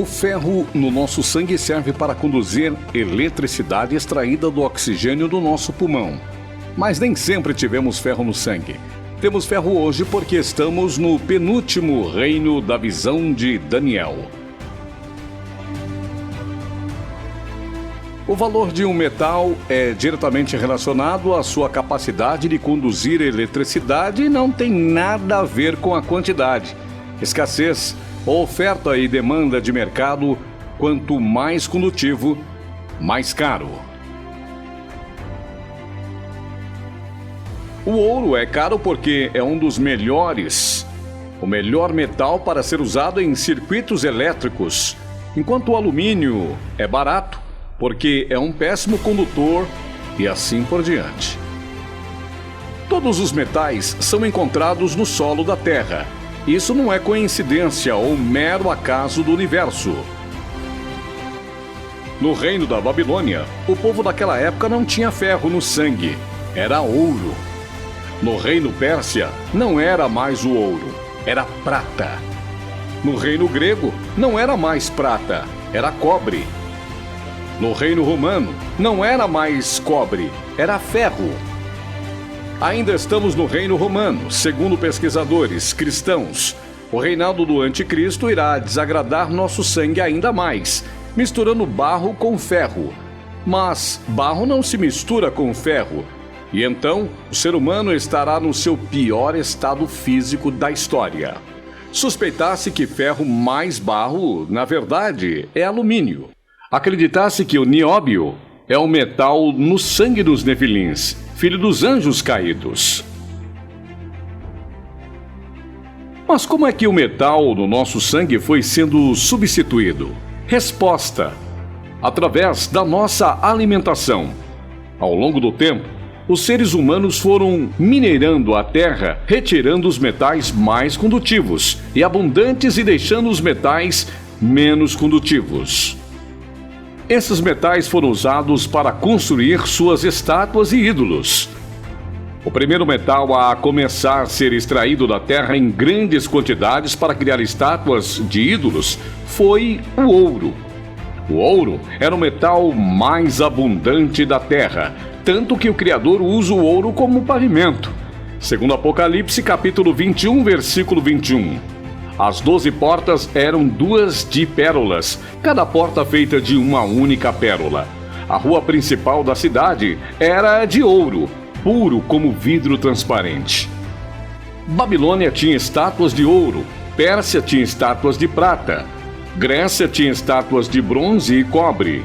O ferro no nosso sangue serve para conduzir eletricidade extraída do oxigênio do nosso pulmão. Mas nem sempre tivemos ferro no sangue. Temos ferro hoje porque estamos no penúltimo reino da visão de Daniel. O valor de um metal é diretamente relacionado à sua capacidade de conduzir eletricidade e não tem nada a ver com a quantidade. Escassez, oferta e demanda de mercado, quanto mais condutivo, mais caro. O ouro é caro porque é um dos melhores, o melhor metal para ser usado em circuitos elétricos, enquanto o alumínio é barato porque é um péssimo condutor e assim por diante. Todos os metais são encontrados no solo da Terra. Isso não é coincidência ou mero acaso do universo. No reino da Babilônia, o povo daquela época não tinha ferro no sangue, era ouro. No reino Pérsia, não era mais o ouro, era prata. No reino grego, não era mais prata, era cobre. No reino romano, não era mais cobre, era ferro. Ainda estamos no reino romano, segundo pesquisadores cristãos. O reinado do anticristo irá desagradar nosso sangue ainda mais, misturando barro com ferro. Mas barro não se mistura com ferro. E então, o ser humano estará no seu pior estado físico da história. Suspeitasse que ferro mais barro, na verdade, é alumínio. Acreditasse que o nióbio é um metal no sangue dos nefilins, filho dos anjos caídos. Mas como é que o metal no nosso sangue foi sendo substituído? Resposta: através da nossa alimentação. Ao longo do tempo, os seres humanos foram minerando a terra, retirando os metais mais condutivos e abundantes e deixando os metais menos condutivos. Esses metais foram usados para construir suas estátuas e ídolos. O primeiro metal a começar a ser extraído da terra em grandes quantidades para criar estátuas de ídolos foi o ouro. O ouro era o metal mais abundante da terra, tanto que o Criador usa o ouro como pavimento. Segundo Apocalipse, capítulo 21, versículo 21. As 12 portas eram 2 de pérolas, cada porta feita de uma única pérola. A rua principal da cidade era de ouro, puro como vidro transparente. Babilônia tinha estátuas de ouro, Pérsia tinha estátuas de prata, Grécia tinha estátuas de bronze e cobre.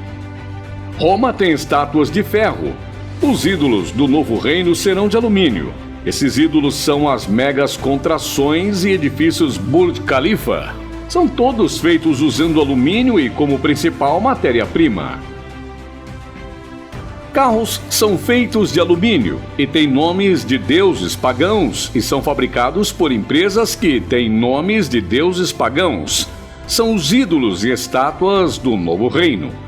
Roma tem estátuas de ferro. Os ídolos do novo reino serão de alumínio. Esses ídolos são as megas contrações e edifícios Burj Khalifa. São todos feitos usando alumínio e como principal matéria-prima. Carros são feitos de alumínio e têm nomes de deuses pagãos e são fabricados por empresas que têm nomes de deuses pagãos. São os ídolos e estátuas do novo reino.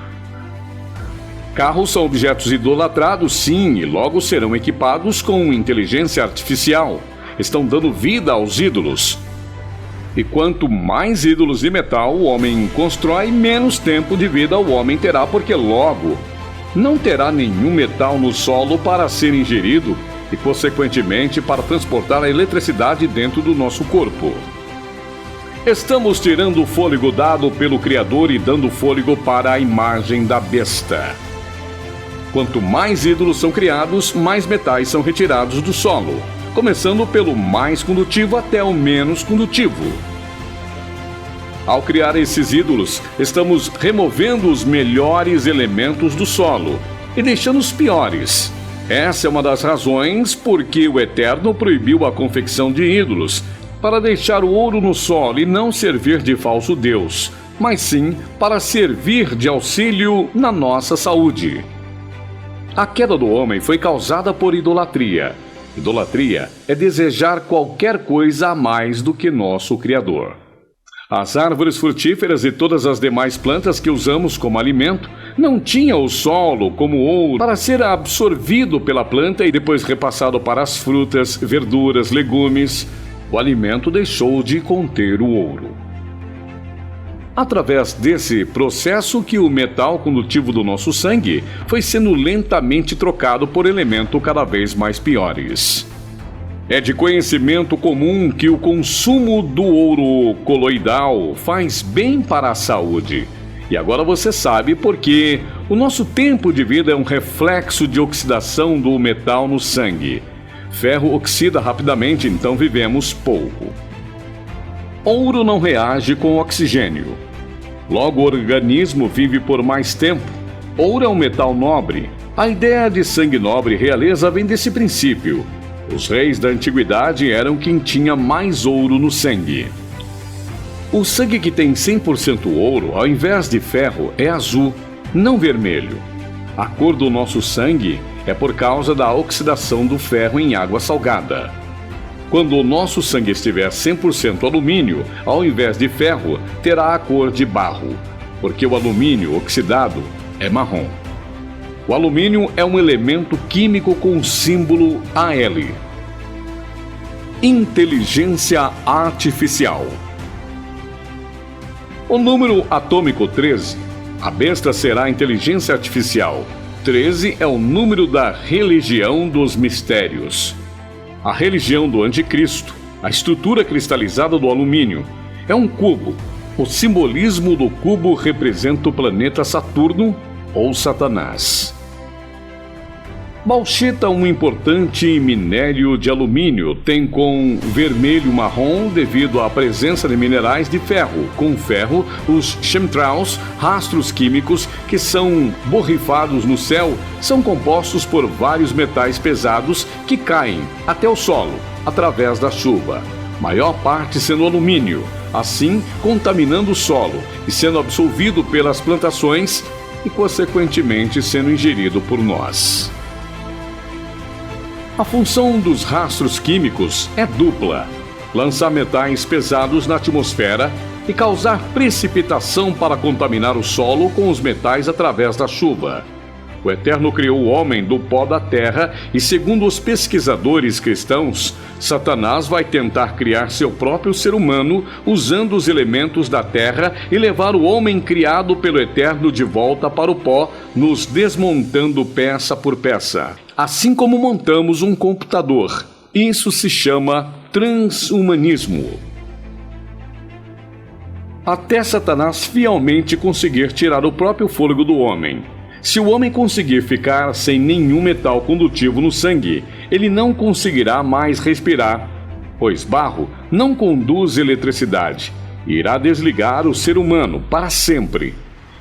Carros são objetos idolatrados, sim, e logo serão equipados com inteligência artificial. Estão dando vida aos ídolos. E quanto mais ídolos de metal o homem constrói, menos tempo de vida o homem terá, porque logo não terá nenhum metal no solo para ser ingerido e, consequentemente, para transportar a eletricidade dentro do nosso corpo. Estamos tirando o fôlego dado pelo Criador e dando fôlego para a imagem da besta. Quanto mais ídolos são criados, mais metais são retirados do solo, começando pelo mais condutivo até o menos condutivo. Ao criar esses ídolos, estamos removendo os melhores elementos do solo e deixando os piores. Essa é uma das razões por que o Eterno proibiu a confecção de ídolos, para deixar o ouro no solo e não servir de falso Deus, mas sim para servir de auxílio na nossa saúde. A queda do homem foi causada por idolatria. Idolatria é desejar qualquer coisa a mais do que nosso Criador. As árvores frutíferas e todas as demais plantas que usamos como alimento não tinham o solo como ouro para ser absorvido pela planta e depois repassado para as frutas, verduras, legumes. O alimento deixou de conter o ouro. Através desse processo que o metal condutivo do nosso sangue foi sendo lentamente trocado por elementos cada vez mais piores. É de conhecimento comum que o consumo do ouro coloidal faz bem para a saúde. E agora você sabe por que o nosso tempo de vida é um reflexo de oxidação do metal no sangue. Ferro oxida rapidamente, então vivemos pouco. Ouro não reage com oxigênio. Logo, o organismo vive por mais tempo. Ouro é um metal nobre. A ideia de sangue nobre e realeza vem desse princípio. Os reis da antiguidade eram quem tinha mais ouro no sangue. O sangue que tem 100% ouro, ao invés de ferro, é azul, não vermelho. A cor do nosso sangue é por causa da oxidação do ferro em água salgada. Quando o nosso sangue estiver 100% alumínio, ao invés de ferro, terá a cor de barro, porque o alumínio oxidado é marrom. O alumínio é um elemento químico com o símbolo Al. Inteligência artificial. O número atômico 13, a besta será a inteligência artificial. 13 é o número da religião dos mistérios. A religião do anticristo, a estrutura cristalizada do alumínio, é um cubo. O simbolismo do cubo representa o planeta Saturno ou Satanás. Bauxita, um importante minério de alumínio, tem com vermelho-marrom devido à presença de minerais de ferro. Com ferro, os chemtrails, rastros químicos que são borrifados no céu, são compostos por vários metais pesados que caem até o solo através da chuva, maior parte sendo alumínio, assim contaminando o solo e sendo absorvido pelas plantações e, consequentemente, sendo ingerido por nós. A função dos rastros químicos é dupla: lançar metais pesados na atmosfera e causar precipitação para contaminar o solo com os metais através da chuva. O Eterno criou o homem do pó da terra e, segundo os pesquisadores cristãos, Satanás vai tentar criar seu próprio ser humano usando os elementos da terra e levar o homem criado pelo Eterno de volta para o pó, nos desmontando peça por peça. Assim como montamos um computador. Isso se chama transhumanismo. Até Satanás fielmente conseguir tirar o próprio fôlego do homem. Se o homem conseguir ficar sem nenhum metal condutivo no sangue, ele não conseguirá mais respirar, pois barro não conduz eletricidade e irá desligar o ser humano para sempre.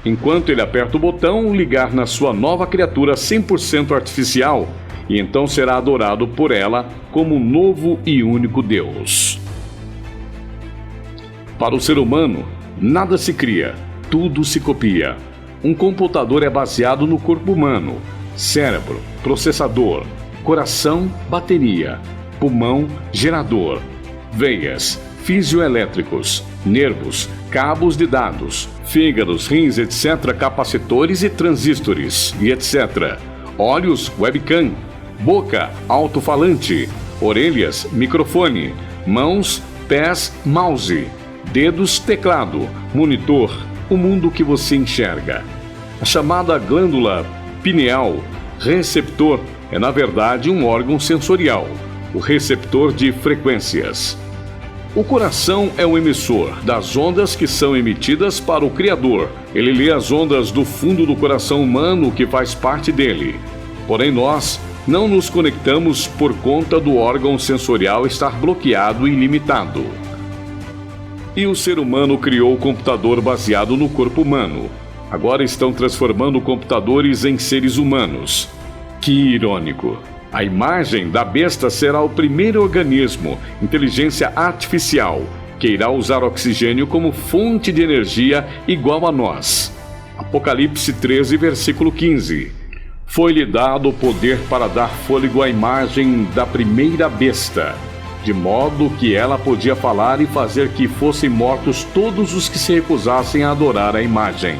Enquanto ele aperta o botão ligar na sua nova criatura 100% artificial, e então será adorado por ela como novo e único Deus. Para o ser humano, nada se cria, tudo se copia. Um computador é baseado no corpo humano: cérebro, processador, coração, bateria, pulmão, gerador, veias, fisioelétricos, nervos, cabos de dados, fígados, rins, etc., capacitores e transistores, e etc. Olhos, webcam, boca, alto-falante, orelhas, microfone, mãos, pés, mouse, dedos, teclado, monitor, o mundo que você enxerga. A chamada glândula pineal, receptor, é na verdade um órgão sensorial, o receptor de frequências. O coração é o emissor das ondas que são emitidas para o Criador. Ele lê as ondas do fundo do coração humano que faz parte dele. Porém, nós não nos conectamos por conta do órgão sensorial estar bloqueado e limitado. E o ser humano criou o computador baseado no corpo humano. Agora estão transformando computadores em seres humanos. Que irônico! A imagem da besta será o primeiro organismo, inteligência artificial, que irá usar oxigênio como fonte de energia igual a nós. Apocalipse 13, versículo 15. Foi-lhe dado o poder para dar fôlego à imagem da primeira besta, de modo que ela podia falar e fazer que fossem mortos todos os que se recusassem a adorar a imagem.